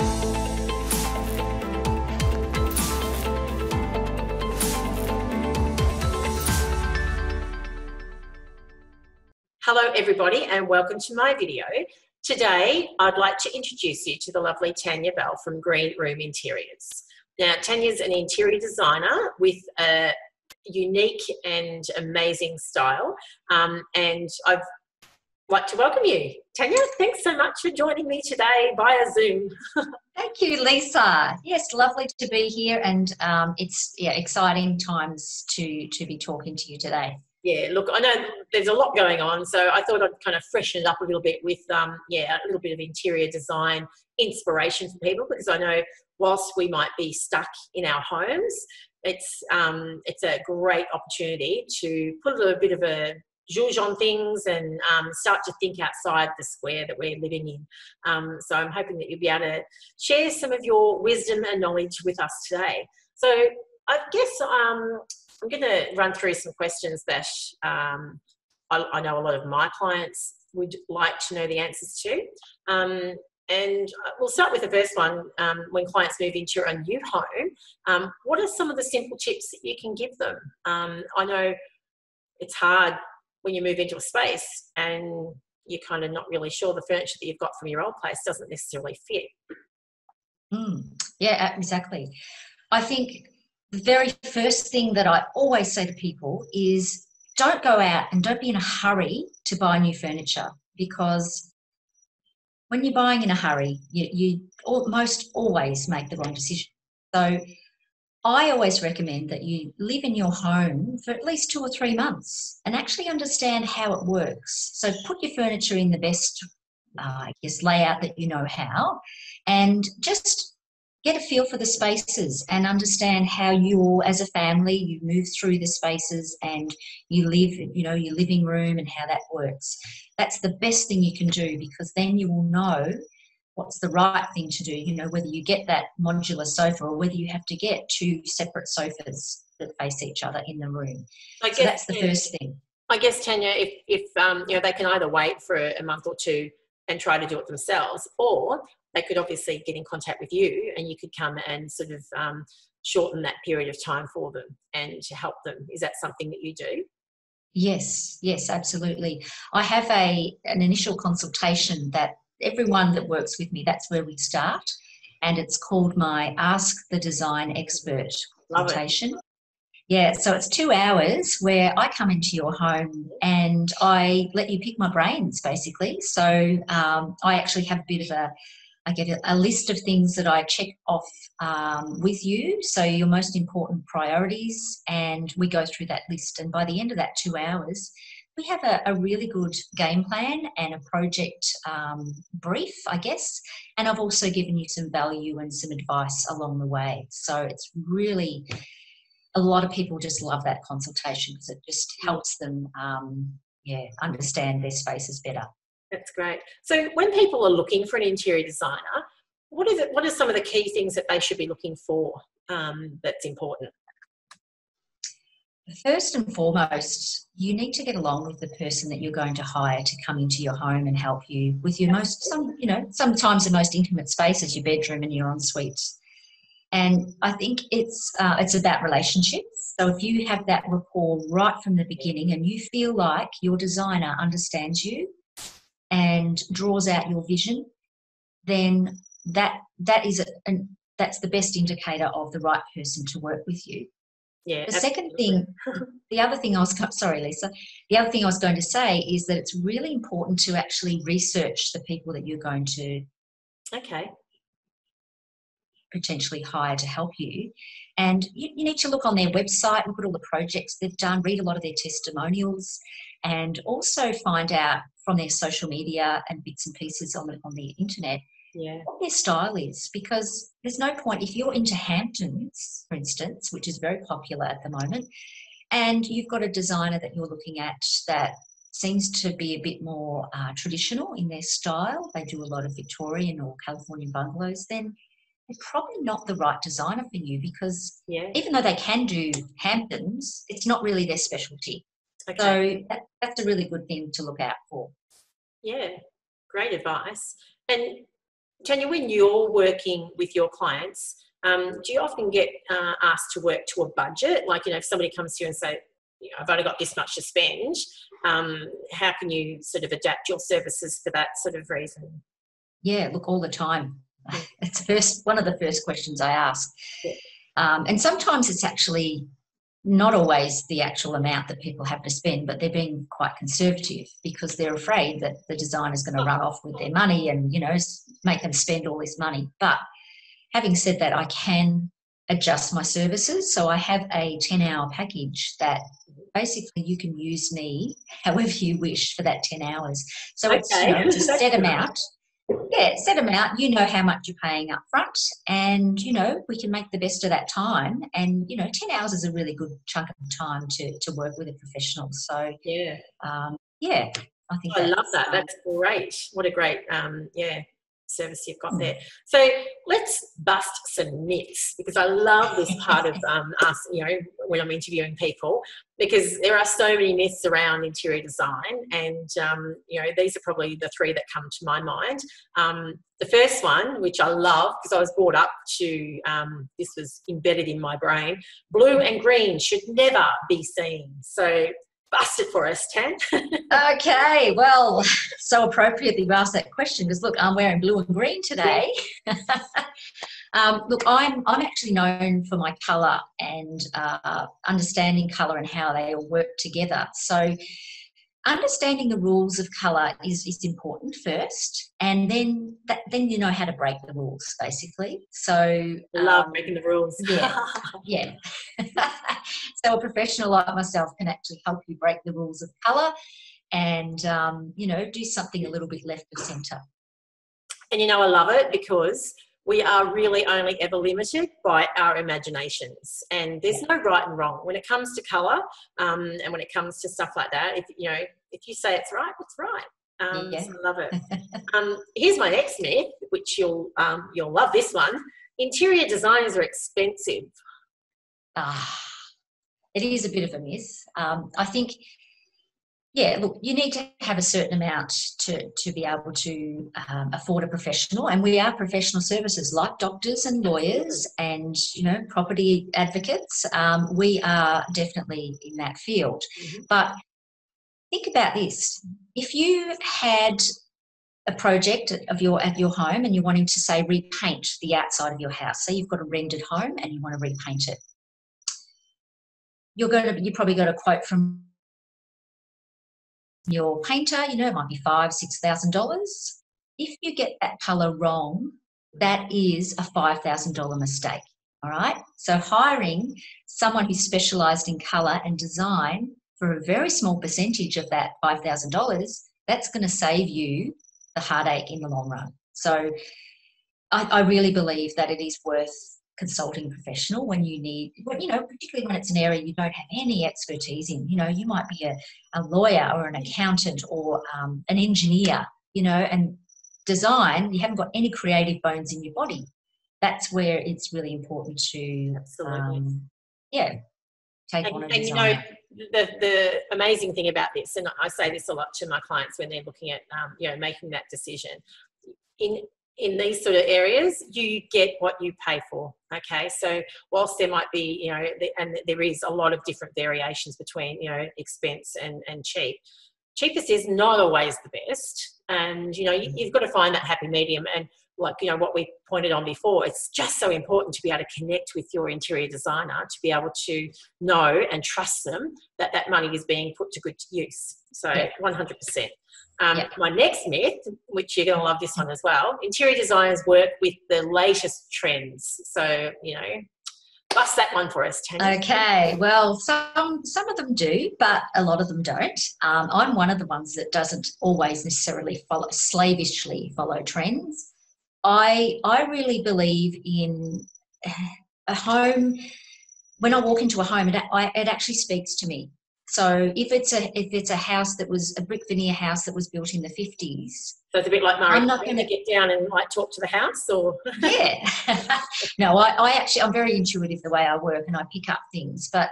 Hello everybody and welcome to my video. Today I'd like to introduce you to the lovely Tania Bell from Green Room Interiors. Now Tania's an interior designer with a unique and amazing style, and I'd like to welcome you. Tania, thanks so much for joining me today via Zoom. Thank you, Lisa. Yes, lovely to be here, and it's exciting times to be talking to you today. Yeah, look, I know there's a lot going on, so I thought I'd kind of freshen it up a little bit with, a little bit of interior design inspiration for people, because I know whilst we might be stuck in our homes, it's a great opportunity to put a little bit of a zhuzh on things and start to think outside the square that we're living in. So I'm hoping that you'll be able to share some of your wisdom and knowledge with us today. So I guess I'm going to run through some questions that I know a lot of my clients would like to know the answers to. And we'll start with the first one. When clients move into a new home, what are some of the simple tips that you can give them? I know it's hard when you move into a space and you're kind of not really sure the furniture that you've got from your old place doesn't necessarily fit. Yeah, exactly. I think the very first thing that I always say to people is don't go out and don't be in a hurry to buy new furniture, because when you're buying in a hurry, you almost always make the wrong decision. So I always recommend that you live in your home for at least 2 or 3 months and actually understand how it works. So put your furniture in the best, layout that you know how, and just get a feel for the spaces and understand how you, as a family, you move through the spaces and you live, your living room and how that works. That's the best thing you can do, because then you will know what's the right thing to do, whether you get that modular sofa or whether you have to get 2 separate sofas that face each other in the room. So that's the first thing. I guess, Tania, if they can either wait for a month or 2 and try to do it themselves, or they could obviously get in contact with you and you could come and sort of shorten that period of time for them and to help them. Is that something that you do? Yes, absolutely. I have an initial consultation that everyone that works with me, that's where we start, and it's called my Ask the Design Expert consultation. Yeah, so it's 2 hours where I come into your home and I let you pick my brains, basically. So I actually have I get a list of things that I check off with you, so your most important priorities, and we go through that list. And by the end of that 2 hours, we have a really good game plan and a project brief, I guess, and I've also given you some value and some advice along the way. So it's really, a lot of people just love that consultation because it just helps them understand their spaces better. That's great. So when people are looking for an interior designer, what are some of the key things that they should be looking for that's important? First and foremost, you need to get along with the person that you're going to hire to come into your home and help you with your sometimes the most intimate spaces, your bedroom and your ensuite. And I think it's about relationships. So if you have that rapport right from the beginning and you feel like your designer understands you and draws out your vision, then that's the best indicator of the right person to work with you. Yeah. The second thing, the other thing I was going to say is that it's really important to actually research the people that you're going to potentially hire to help you. And you need to look on their website, look at all the projects they've done, read a lot of their testimonials, and also find out from their social media and bits and pieces on the internet what their style is, because there's no point if you're into Hamptons, for instance, which is very popular at the moment, and you've got a designer that you're looking at that seems to be a bit more traditional in their style. They do a lot of Victorian or Californian bungalows. Then they're probably not the right designer for you, because even though they can do Hamptons, it's not really their specialty. So that's a really good thing to look out for. Yeah, great advice. And Tanya, when you're working with your clients, do you often get asked to work to a budget? Like, if somebody comes to you and say, I've only got this much to spend, how can you sort of adapt your services for that sort of reason? Yeah, look, all the time. It's one of the first questions I ask. Yeah. And sometimes it's actually not always the actual amount that people have to spend, but they're being quite conservative because they're afraid that the designer's going to run off with their money and, make them spend all this money. But having said that, I can adjust my services. So I have a 10-hour package that basically you can use me however you wish for that 10 hours. So it's, it's a set amount. Yeah, set amount, you know how much you're paying up front, and, we can make the best of that time. And, 10 hours is a really good chunk of time to work with a professional. So, I think I love that. That's great. What a great, service you've got there. So let's bust some myths, because I love this part of us, when I'm interviewing people, because there are so many myths around interior design, and these are probably the three that come to my mind. The first one, which I love because I was brought up to, this was embedded in my brain, blue and green should never be seen. So bust it for us, Tan. Okay, well, so appropriately you asked that question because, look, I'm wearing blue and green today. Look, I'm actually known for my colour and understanding colour and how they all work together. So understanding the rules of colour is important first, and then you know how to break the rules, basically. So love breaking the rules. Yeah. So a professional like myself can actually help you break the rules of colour and do something a little bit left of centre. And I love it because we are really only ever limited by our imaginations, and there's no right and wrong when it comes to colour, and when it comes to stuff like that. If you say it's right, it's right. So I love it. Here's my next myth, which you'll love this one. Interior designers are expensive. It is a bit of a myth. I think, look, you need to have a certain amount to be able to afford a professional, and we are professional services like doctors and lawyers and, property advocates. We are definitely in that field. Mm-hmm. But think about this. If you had a project at your home and you're wanting to, say, repaint the outside of your house, so you've got a rendered home and you want to repaint it, you probably got a quote from your painter, it might be $5,000-$6,000. If you get that colour wrong, that is a $5,000 mistake. All right. So hiring someone who's specialised in colour and design for a very small percentage of that $5,000, that's going to save you the heartache in the long run. So I really believe that it is worth consulting a professional when you need, particularly when it's an area you don't have any expertise in. You might be a lawyer or an accountant or an engineer, and design, you haven't got any creative bones in your body. That's where it's really important to, take on a designer. The amazing thing about this, and I say this a lot to my clients when they're looking at, making that decision, in these sort of areas, you get what you pay for, okay? So whilst there might be, and there is a lot of different variations between, expense and cheap, cheapest is not always the best. And, you've got to find that happy medium. And like, what we pointed on before, it's just so important to be able to connect with your interior designer, to be able to know and trust them that that money is being put to good use. So 100%. My next myth, which you're going to love this one as well, interior designers work with the latest trends. So, bust that one for us, Tania. Okay, well, some of them do, but a lot of them don't. I'm one of the ones that doesn't always necessarily slavishly follow trends. I really believe in a home. When I walk into a home, it actually speaks to me. So if it's a house that was a brick veneer house that was built in the 50s. So it's a bit like Murray. I'm not going to get down and talk to the house, or yeah. No, I'm very intuitive the way I work, and I pick up things. But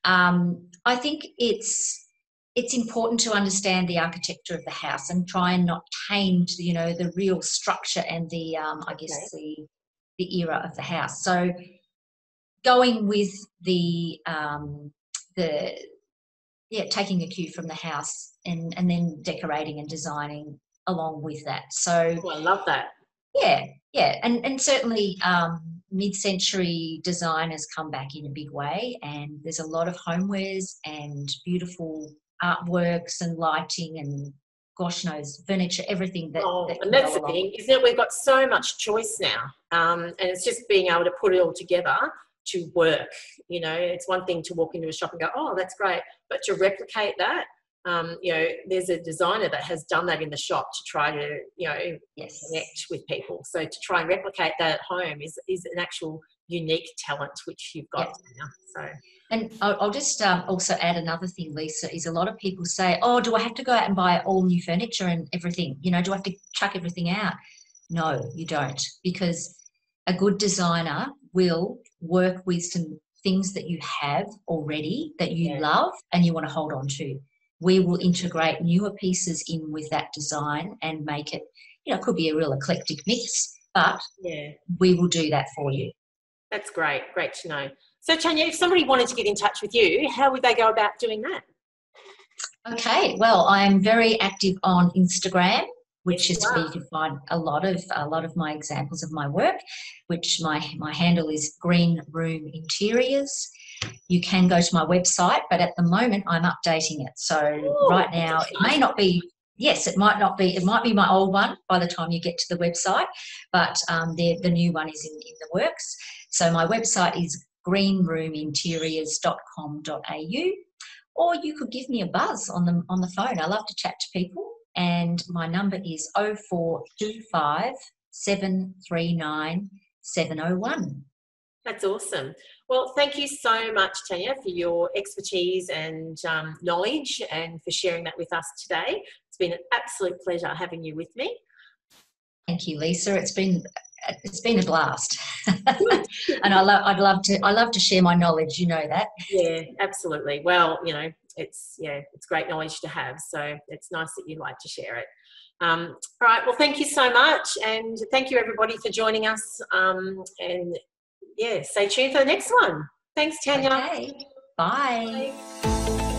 I think it's it's important to understand the architecture of the house and try and not taint, you know, the real structure and the, I guess, the era of the house. So going with taking a cue from the house and then decorating and designing along with that. So I love that. Yeah, and certainly mid-century design has come back in a big way, and there's a lot of homewares and beautiful artworks and lighting and gosh knows furniture, everything that And can that's go the along thing, with isn't it? We've got so much choice now, and it's just being able to put it all together to work. You know, it's one thing to walk into a shop and go, oh, that's great, but to replicate that, you know, there's a designer that has done that in the shop to try to, you know, connect with people. So to try and replicate that at home is an actual unique talent which you've got now. So. And I'll just also add another thing, Lisa, is a lot of people say, oh, do I have to go out and buy all new furniture and everything? You know, do I have to chuck everything out? No, you don't, because a good designer will work with some things that you have already that you love and you want to hold on to. We will integrate newer pieces in with that design and make it, you know, it could be a real eclectic mix, but we will do that for you. That's great. Great to know. So, Tania, if somebody wanted to get in touch with you, how would they go about doing that? Okay, well, I'm very active on Instagram, which is where you can find a lot of my examples of my work, which my handle is Green Room Interiors. You can go to my website, but at the moment I'm updating it. So right now it may not be, it might be my old one by the time you get to the website, but the new one is in the works. So my website is greenroominteriors.com.au, or you could give me a buzz on the phone. I love to chat to people, and my number is 0425 739 701. That's awesome. Well, thank you so much, Tania, for your expertise and knowledge, and for sharing that with us today. It's been an absolute pleasure having you with me. Thank you, Lisa. It's been a blast. And I love to share my knowledge, you know that. Yeah, absolutely. Well, you know, it's great knowledge to have, so it's nice that you like to share it. All right, well, thank you so much, and thank you everybody for joining us, and stay tuned for the next one. Thanks, Tania. Okay. Bye. Bye.